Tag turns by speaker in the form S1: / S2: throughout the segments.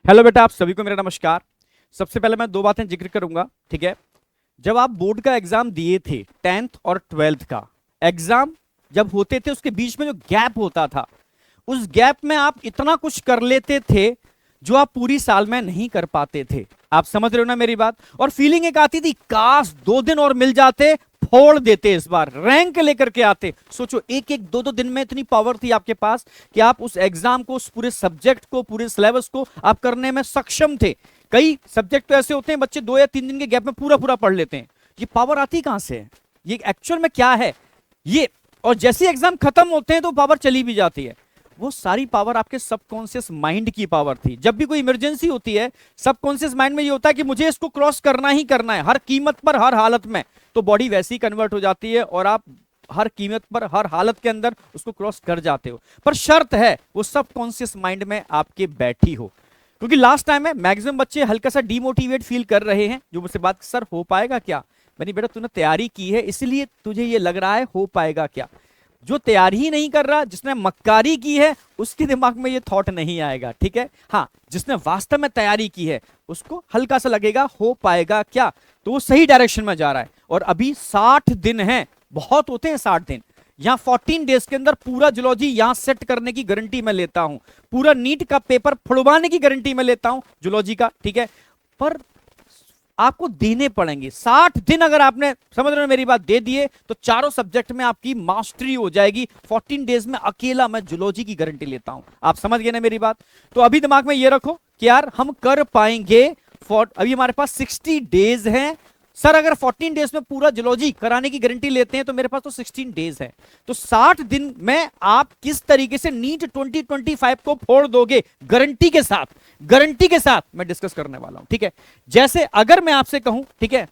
S1: Hello बेटा, आप सभी को मेरा नमस्कार। सबसे पहले मैं दो बातें जिक्र करूंगा, ठीक है। जब आप बोर्ड का एग्जाम दिए थे, 10th और 12th का एग्जाम जब होते थे, उसके बीच में जो गैप होता था, उस गैप में आप इतना कुछ कर लेते थे जो आप पूरी साल में नहीं कर पाते थे। आप समझ रहे हो ना मेरी बात? और फीलिंग एक आती थी, काश 2 दिन और मिल जाते, फोड़ देते, इस बार रैंक लेकर के आते। सोचो, एक एक दो दो दिन में इतनी पावर थी आपके पास कि आप उस एग्जाम को, उस पूरे सब्जेक्ट को, पूरे सिलेबस को आप करने में सक्षम थे। कई सब्जेक्ट तो ऐसे होते हैं, बच्चे 2 या 3 दिन के गैप में पूरा पूरा पढ़ लेते हैं। ये पावर आती कहां से है? ये एक्चुअल में क्या है ये? और जैसे एग्जाम खत्म होते हैं तो पावर चली भी जाती है। वो सारी पावर आपके सबकॉन्शियस माइंड की पावर थी। जब भी कोई इमरजेंसी होती है, सबकॉन्शियस माइंड में ये होता है कि मुझे इसको क्रॉस करना ही करना है, हर कीमत पर, हर हालत में। तो बॉडी वैसी कन्वर्ट हो जाती है और आप हर कीमत पर, हर हालत के अंदर उसको क्रॉस कर जाते हो। पर शर्त है वो सबकॉन्शियस माइंड में आपके बैठी हो। क्योंकि लास्ट टाइम में मैक्सिमम बच्चे हल्का सा डीमोटिवेट फील कर रहे हैं, जो मुझसे बात, सर हो पाएगा क्या? मैंने, बेटा तूने तैयारी की है इसलिए तुझे ये लग रहा है हो पाएगा क्या। जो तैयारी ही नहीं कर रहा, जिसने मक्कारी की है, उसके दिमाग में ये थॉट नहीं आएगा, ठीक है। हाँ, जिसने वास्तव में तैयारी की है उसको हल्का सा लगेगा हो पाएगा क्या, तो वो सही डायरेक्शन में जा रहा है। और अभी 60 दिन है, बहुत होते हैं 60 दिन। यहां 14 डेज के अंदर पूरा जूलॉजी यहां सेट करने की गारंटी मैं लेता हूं, पूरा नीट का पेपर फुड़वाने की गारंटी मैं लेता हूं जूलॉजी का, ठीक है। पर आपको देने पड़ेंगे 60 दिन। अगर आपने, समझ रहे हो मेरी बात, दे दिए तो चारों सब्जेक्ट में आपकी मास्टरी हो जाएगी 14 डेज में। अकेला मैं जूलॉजी की गारंटी लेता हूं। आप समझ गए ना मेरी बात? तो अभी दिमाग में ये रखो कि यार हम कर पाएंगे। अभी हमारे पास 60 डेज हैं। सर अगर 14 डेज में पूरा जूलॉजी कराने की गारंटी लेते हैं तो मेरे पास तो 16 डेज है। तो 60 दिन में आप किस तरीके से नीट 2025 को फोड़ दोगे, गारंटी के साथ, गारंटी के साथ मैं डिस्कस करने वाला हूं, ठीक है। जैसे अगर मैं आपसे कहूं, ठीक है,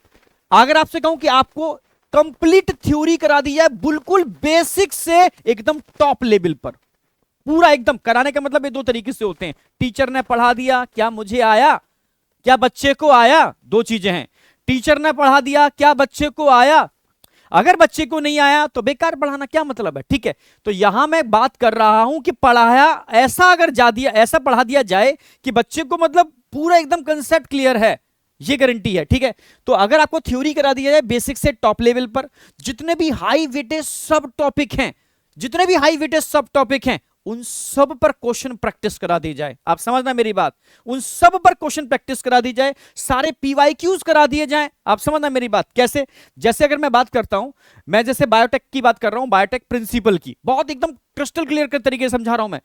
S1: अगर आपसे कहूं कि आपको कंप्लीट थ्योरी करा दी जाए, बिल्कुल बेसिक से एकदम टॉप लेवल पर, पूरा एकदम कराने का मतलब ये दो तरीके से होते हैं। टीचर ने पढ़ा दिया, क्या मुझे आया, क्या बच्चे को आया, दो चीजें हैं। टीचर ने पढ़ा दिया, क्या बच्चे को आया। अगर बच्चे को नहीं आया तो बेकार पढ़ाना क्या मतलब है, ठीक है। तो यहां मैं बात कर रहा हूं कि पढ़ाया ऐसा, अगर जा दिया, ऐसा पढ़ा दिया जाए कि बच्चे को मतलब पूरा एकदम कंसेप्ट क्लियर है, ये गारंटी है, ठीक है। तो अगर आपको थ्योरी करा दिया जाए बेसिक से टॉप लेवल पर, जितने भी हाई वेटेज सब टॉपिक हैं, जितने भी हाई वेटेज सब टॉपिक हैं, उन सब पर क्वेश्चन प्रैक्टिस करा दी जाए। आप समझना मेरी बात, उन सब पर क्वेश्चन प्रैक्टिस करा दी जाए, सारे पीवाईक्यूज करा दिए जाएं। आप समझना मेरी बात कैसे? जैसे अगर मैं बात करता हूं, मैं जैसे बायोटेक की बात कर रहा हूं, बायोटेक प्रिंसिपल की, बहुत एकदम क्रिस्टल क्लियर के तरीके से समझा रहा हूं मैं।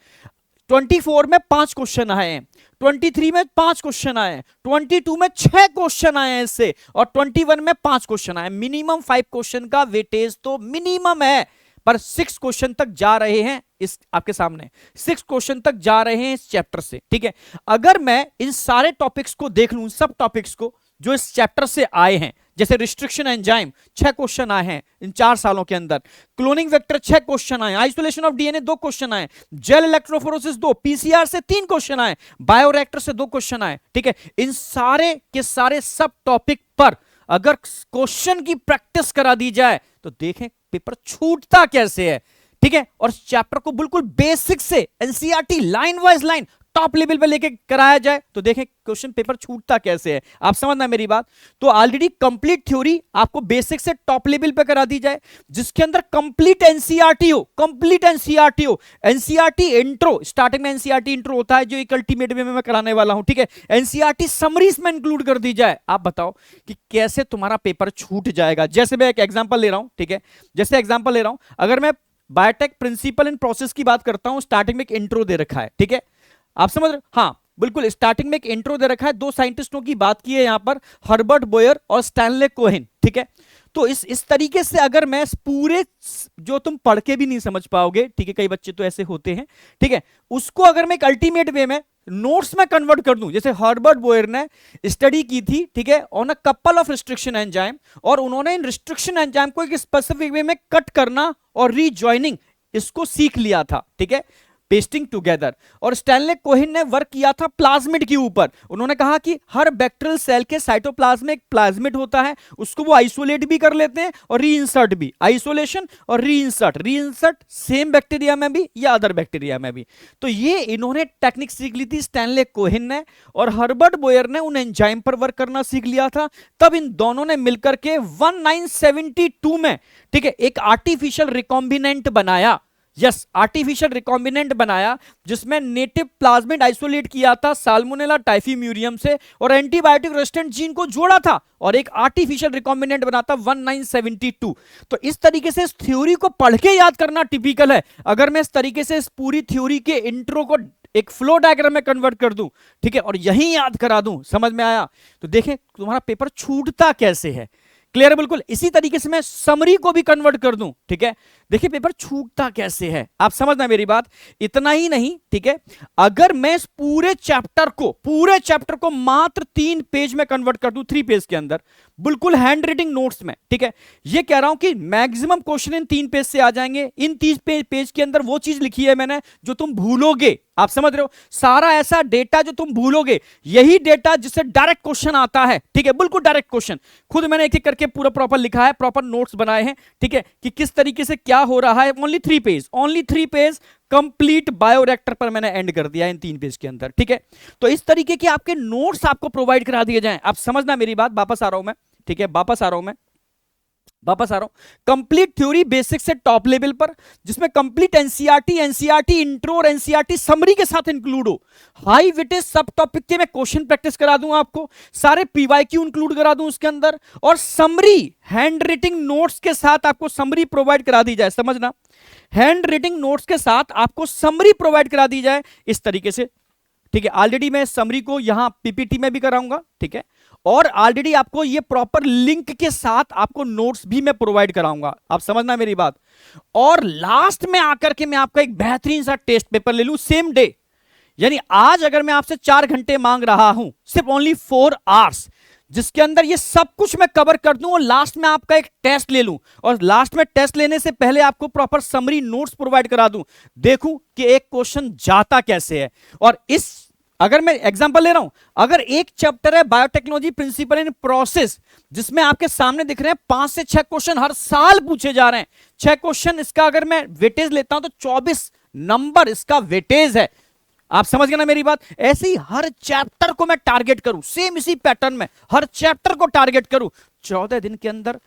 S1: 24 में 5 क्वेश्चन आए हैं, 23 में 5 क्वेश्चन आए हैं, 22 में 6 क्वेश्चन आए हैं इससे, और 21 में 5 क्वेश्चन आए। मिनिमम 5 क्वेश्चन का वेटेज तो मिनिमम है, पर 6 क्वेश्चन तक जा रहे हैं इस आपके सामने, 6 क्वेश्चन तक जा रहे हैं इस चैप्टर से, ठीक है। अगर मैं इन सारे टॉपिक्स को देख लूं, सब टॉपिक्स को जो इस चैप्टर से आए हैं, जैसे रिस्ट्रिक्शन एंजाइम 6 क्वेश्चन आए हैं इन 4 सालों के अंदर, क्लोनिंग वेक्टर 6 क्वेश्चन आए, आइसोलेशन ऑफ डीएनए 2 क्वेश्चन आए, जेल इलेक्ट्रोफोरेसिस 2, पीसीआर से 3 क्वेश्चन आए, बायोरिएक्टर से 2 क्वेश्चन आए, ठीक है। इन सारे के सारे सब टॉपिक पर अगर क्वेश्चन की प्रैक्टिस करा दी जाए तो देखें पेपर छूटता कैसे है, ठीक है। और चैप्टर को बिल्कुल बेसिक से NCERT line wise line top level पे लेके कराया जाए तो देखें क्वेश्चन पेपर छूटता कैसे है। आप समझना मेरी बात? तो ऑलरेडी कंप्लीट थ्योरी आपको बेसिक से टॉप लेवल पे करा दी जाए, जिसके अंदर कंप्लीट एनसीईआरटी हो, कंप्लीट एनसीईआरटी हो। एनसीईआरटी इंट्रो, स्टार्टिंग में एनसीईआरटी इंट्रो होता है जो एक अल्टीमेट वे में मैं कराने वाला हूं, ठीक है। एनसीईआरटी समरीज में इंक्लूड कर दी जाए। आप बताओ कि कैसे तुम्हारा पेपर छूट जाएगा। जैसे मैं एक एग्जांपल ले रहा हूं, ठीक है, जैसे एग्जांपल ले रहा हूं, अगर मैं बायोटेक प्रिंसिपल एंड प्रोसेस की बात करता हूं, स्टार्टिंग में एक इंट्रो दे रखा है, ठीक है। आप समझ रहे? हाँ बिल्कुल, स्टार्टिंग में एक इंट्रो दे रखा है, 2 साइंटिस्टों की बात की है यहां पर, हर्बर्ट बोयर और स्टैनले कोहेन, ठीक है। तो इस तरीके से अगर मैं पूरे, जो तुम पढ़ के भी नहीं समझ पाओगे, ठीक है, कई बच्चे तो ऐसे होते हैं, ठीक है, उसको अगर मैं एक अल्टीमेट वे में नोट्स में कन्वर्ट कर दूं, जैसे हर्बर्ट बोयर ने स्टडी की थी, ठीक है, on a couple of restriction enzyme, और उन्होंने इन रिस्ट्रिक्शन एंजाइम को एक स्पेसिफिक वे में कट करना और रीजॉइनिंग, इसको सीख लिया था, ठीक है। Pasting together. और स्टैनले कोहेन ने वर्क किया था प्लाज्मिड के ऊपर। उन्होंने कहा कि हर बैक्टीरियल सेल के साइटोप्लाज्म में एक प्लाज्मिड होता है, उसको वो आइसोलेट भी कर लेते हैं और रीइंसर्ट भी। आइसोलेशन और रीइंसर्ट, रीइंसर्ट सेम बैक्टीरिया में भी या अदर बैक्टीरिया में भी। तो ये इन्होंने टेक्निक सीख ली थी स्टैनले कोहेन ने, और हर्बर्ट बोयर ने उन एंजाइम पर वर्क करना सीख लिया था। तब इन दोनों ने मिलकर के 1972 में, ठीक है, एक आर्टिफिशियल रिकॉम्बिनेंट बनाया। यस, आर्टिफिशियल रिकॉम्बिनेंट बनाया जिसमें नेटिव प्लाज्मिड आइसोलेट किया था साल्मोनेला टाइफीम्यूरियम से, और एंटीबायोटिक रेजिस्टेंट जीन को जोड़ा था और एक आर्टिफिशियल रिकॉम्बिनेंट बना था 1972। तो इस तरीके से इस थ्योरी को पढ़ के याद करना टिपिकल है। अगर मैं इस तरीके से इस पूरी थ्योरी के इंट्रो को एक फ्लो डायग्राम में कन्वर्ट कर दूं, ठीक है, और यही याद करा दूं, समझ में आया? तो देखें तुम्हारा पेपर छूटता कैसे है। क्लियर है बिल्कुल। इसी तरीके से मैं समरी को भी कन्वर्ट कर दूं, ठीक है, देखिए पेपर छूटता कैसे है, आप समझना मेरी बात। इतना ही नहीं, ठीक है, अगर मैं इस पूरे चैप्टर को मात्र 3 पेज में कन्वर्ट कर दूं, 3 पेज के अंदर, बिल्कुल हैंड राइटिंग नोट्स में, ठीक है, ये कह रहा हूं कि मैक्सिमम क्वेश्चन इन 3 पेज से आ जाएंगे। इन 30 पेज के अंदर वो चीज लिखी है मैंने जो तुम भूलोगे, आप समझ रहे हो? सारा ऐसा डेटा जो तुम भूलोगे, यही डेटा जिससे डायरेक्ट क्वेश्चन आता है, ठीक है, बिल्कुल डायरेक्ट क्वेश्चन। खुद मैंने एक एक करके पूरा प्रॉपर लिखा है, प्रॉपर नोट्स बनाए हैं, ठीक है, कि किस तरीके से क्या हो रहा है। ओनली 3 पेज कंप्लीट बायोरिएक्टर पर मैंने एंड कर दिया इन 3 पेज के अंदर, ठीक है। तो इस तरीके के आपके नोट्स आपको प्रोवाइड करा दिए जाएं, आप समझना मेरी बात। वापस आ रहा हूं मैं, ठीक है, वापस आ रहा हूं कंप्लीट थ्योरी बेसिक से टॉप लेवल पर, जिसमें कंप्लीट एनसीईआरटी इंट्रो और एनसीईआरटी समरी के साथ इंक्लूड हो। हाई वेटेज सब टॉपिक के मैं क्वेश्चन प्रैक्टिस करा दूं आपको, सारे पीवाईक्यू इंक्लूड करा दूं उसके अंदर, और समरी हैंड राइटिंग नोट्स के साथ आपको समरी प्रोवाइड करा दी जाए। समझना, हैंड राइटिंग नोट्स के साथ आपको समरी प्रोवाइड करा दी जाए इस तरीके से, ठीक है। ऑलरेडी मैं समरी को यहां पीपीटी में भी कराऊंगा, ठीक है, और ऑलरेडी आपको ये प्रॉपर लिंक के साथ आपको नोट्स भी मैं प्रोवाइड कराऊंगा, आप समझना मेरी बात। और लास्ट में आकर के मैं आपका एक बेहतरीन सा टेस्ट पेपर ले लूं सेम डे, यानी आज अगर मैं आपसे 4 घंटे मांग रहा हूं, सिर्फ ओनली 4 आवर्स, जिसके अंदर ये सब कुछ मैं कवर कर दूं, और लास्ट में आपका एक टेस्ट ले लूं, और लास्ट में टेस्ट लेने से पहले आपको प्रॉपर समरी नोट्स प्रोवाइड करा दूं, देखूं कि एक क्वेश्चन जाता कैसे है। और इस, अगर मैं एग्जांपल ले रहा हूं, अगर एक चैप्टर है बायोटेक्नोलॉजी प्रिंसिपल इन प्रोसेस, जिसमें आपके सामने दिख रहे हैं 5 से 6 क्वेश्चन हर साल पूछे जा रहे हैं, 6 क्वेश्चन, इसका अगर मैं वेटेज लेता हूं तो 24 नंबर इसका वेटेज है, आप समझ गए ना मेरी बात। ऐसे ही हर चैप्टर को मैं टारगेट करूं, सेम इसी पैटर्न में हर चैप्टर को टारगेट करूं, 14 दिन के अंदर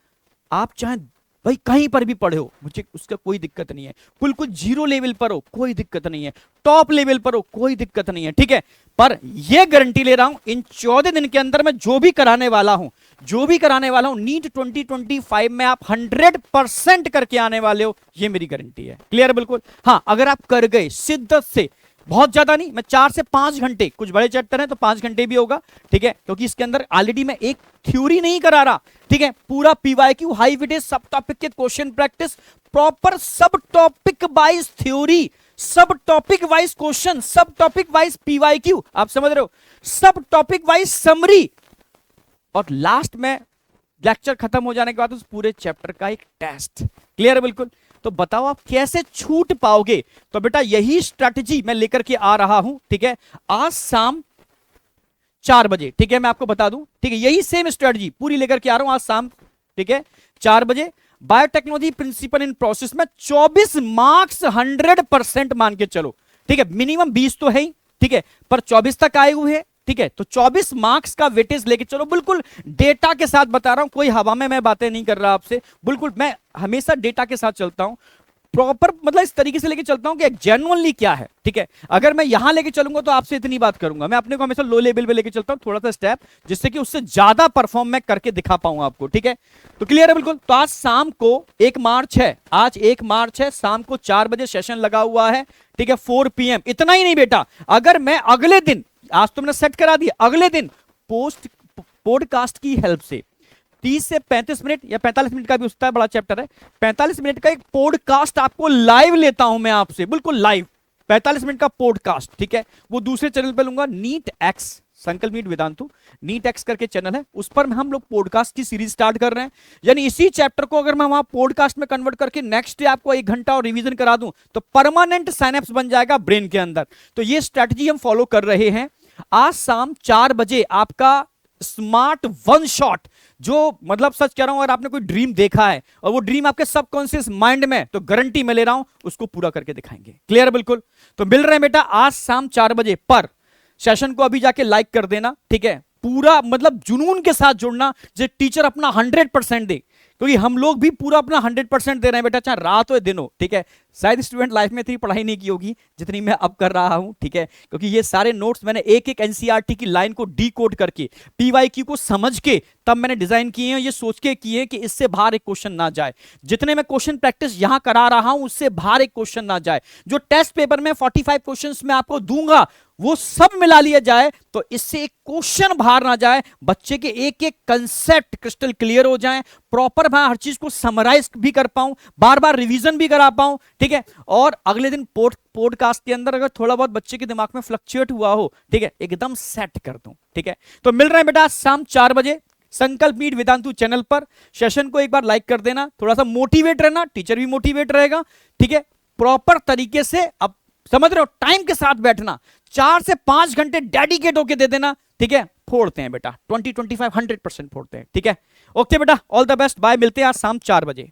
S1: आप चाहे भाई कहीं पर भी पढ़े हो, मुझे उसका कोई दिक्कत नहीं है, बिल्कुल 0 लेवल पर हो कोई दिक्कत नहीं है, टॉप लेवल पर हो कोई दिक्कत नहीं है, ठीक है। पर यह गारंटी ले रहा हूं इन 14 दिन के अंदर मैं जो भी कराने वाला हूं, नीट 2025 में आप 100% करके आने वाले हो, ये मेरी गारंटी है। क्लियर है बिल्कुल। हाँ, अगर आप कर गए शिद्दत से, बहुत ज्यादा नहीं, मैं 4 से 5 घंटे, कुछ बड़े चैप्टर हैं तो 5 घंटे भी होगा, ठीक है, क्योंकि इसके अंदर ऑलरेडी मैं एक थ्योरी नहीं करा रहा, ठीक है, पूरा पीवाईक्यू हाई वेटेज सब टॉपिक के क्वेश्चन प्रैक्टिस, प्रॉपर सब टॉपिक वाइज थ्योरी, सब टॉपिक वाइज क्वेश्चन, सब टॉपिक वाइज पीवाईक्यू, आप समझ रहे हो, सब टॉपिक वाइज समरी, और लास्ट में लेक्चर खत्म हो जाने के बाद उस पूरे चैप्टर का एक टेस्ट। क्लियर है बिल्कुल। तो बताओ आप कैसे छूट पाओगे? तो बेटा यही स्ट्रैटेजी मैं लेकर के आ रहा हूं, ठीक है, आज शाम 4 बजे, ठीक है, मैं आपको बता दूं, ठीक है, यही सेम स्ट्रैटेजी पूरी लेकर के आ रहा हूं आज शाम, ठीक है, 4 बजे। बायोटेक्नोलॉजी प्रिंसिपल इन प्रोसेस में 24 मार्क्स 100% मान के चलो, ठीक है, मिनिमम 20 तो है ही, ठीक है, पर 24 तक आए हुए हैं, ठीक है, तो 24 मार्क्स का वेटेज लेके चलो, बिल्कुल डेटा के साथ बता रहा हूं, कोई हवा में मैं बातें नहीं कर रहा आपसे, बिल्कुल मैं हमेशा डेटा के साथ चलता हूं, प्रॉपर मतलब इस तरीके से लेके चलता हूं कि जेन्युइनली क्या है, ठीक है। अगर मैं यहां लेके चलूंगा तो आपसे इतनी बात करूंगा, मैं अपने को हमेशा लो लेवल पे लेके चलता हूं, थोड़ा सा स्टेप, जिससे कि उससे ज्यादा परफॉर्म मैं करके दिखा पाऊं आपको, ठीक है। तो क्लियर है बिल्कुल। तो आज शाम को 1 मार्च है, आज 1 मार्च है, शाम को 4 बजे सेशन लगा हुआ है, ठीक है, 4 PM। इतना ही नहीं बेटा, अगर मैं अगले दिन, आज तुमने सेट करा दिया, अगले दिन पॉडकास्ट की हेल्प से 30 से 35 मिनट या 45 मिनट का भी उसका बड़ा चैप्टर है, 45 मिनट का एक पॉडकास्ट आपको लाइव लेता हूं मैं आपसे, बिल्कुल लाइव 45 मिनट का पॉडकास्ट, ठीक है, वो दूसरे चैनल पे लूंगा, नीट एक्स संकल्प मीट वेदांतु नीट एक्स करके चैनल है, उस पर हम लोग पॉडकास्ट की सीरीज स्टार्ट कर रहे हैं। यानी इसी चैप्टर को अगर मैं वहां पॉडकास्ट में कन्वर्ट करके नेक्स्ट डे आपको 1 घंटा और रिवीजन करा दूं तो परमानेंट साइनेप्स बन जाएगा ब्रेन के अंदर। तो ये स्ट्रैटेजी हम फॉलो कर रहे हैं। आज शाम 4 बजे आपका स्मार्ट वन शॉट, जो मतलब सच कह रहा हूं, अगर आपने कोई ड्रीम देखा है और वो ड्रीम आपके सबकॉन्शियस माइंड में, तो गारंटी मैं ले रहा हूं उसको पूरा करके दिखाएंगे। क्लियर बिल्कुल? तो मिल रहे हैं बेटा आज शाम 4 बजे पर। सेशन को अभी जाके लाइक कर देना, ठीक है? पूरा मतलब जुनून के साथ जुड़ना, जो टीचर अपना 100% दे, क्योंकि हम लोग भी पूरा अपना 100% दे रहे हैं बेटा, चाहे रात हो दिन हो, ठीक है? शायद स्टूडेंट लाइफ में इतनी पढ़ाई नहीं की होगी जितनी मैं अब कर रहा हूं, ठीक है? क्योंकि ये सारे नोट्स मैंने एक एक एनसीईआरटी की लाइन को डीकोड करके, पीवाईक्यू को समझ के तब मैंने डिजाइन किए हैं। ये सोच के किए कि इससे बाहर एक क्वेश्चन ना जाए। जितने मैं क्वेश्चन प्रैक्टिस यहां करा रहा हूं उससे बाहर एक क्वेश्चन ना जाए। जो टेस्ट पेपर में 45 क्वेश्चंस मैं आपको दूंगा वो सब मिला लिया जाए, तो इससे एक क्वेश्चन बाहर ना जाए, बच्चे के एक एक कंसेप्ट क्रिस्टल क्लियर हो जाए, प्रॉपर मैं हर चीज को समराइज भी कर पाऊं, बार बार रिवीजन भी करा पाऊं, ठीक है? और अगले दिन पॉडकास्ट के अंदर अगर थोड़ा बहुत बच्चे के दिमाग में फ्लक्चुएट हुआ हो, ठीक है, एकदम सेट कर दूं, ठीक है? तो मिल रहे हैं बेटा शाम 4 बजे संकल्प मीट वेदांतु चैनल पर। सेशन को एक बार लाइक कर देना, थोड़ा सा मोटिवेट रहना, टीचर भी मोटिवेट रहेगा, ठीक है? प्रॉपर तरीके से, अब समझ रहे हो, टाइम के साथ बैठना, 4 से 5 घंटे डेडिकेट होके दे देना, ठीक है? फोड़ते हैं बेटा 20-25 100% फोड़ते हैं, ठीक है? ओके बेटा, ऑल द बेस्ट, बाय, मिलते हैं आज शाम 4 बजे।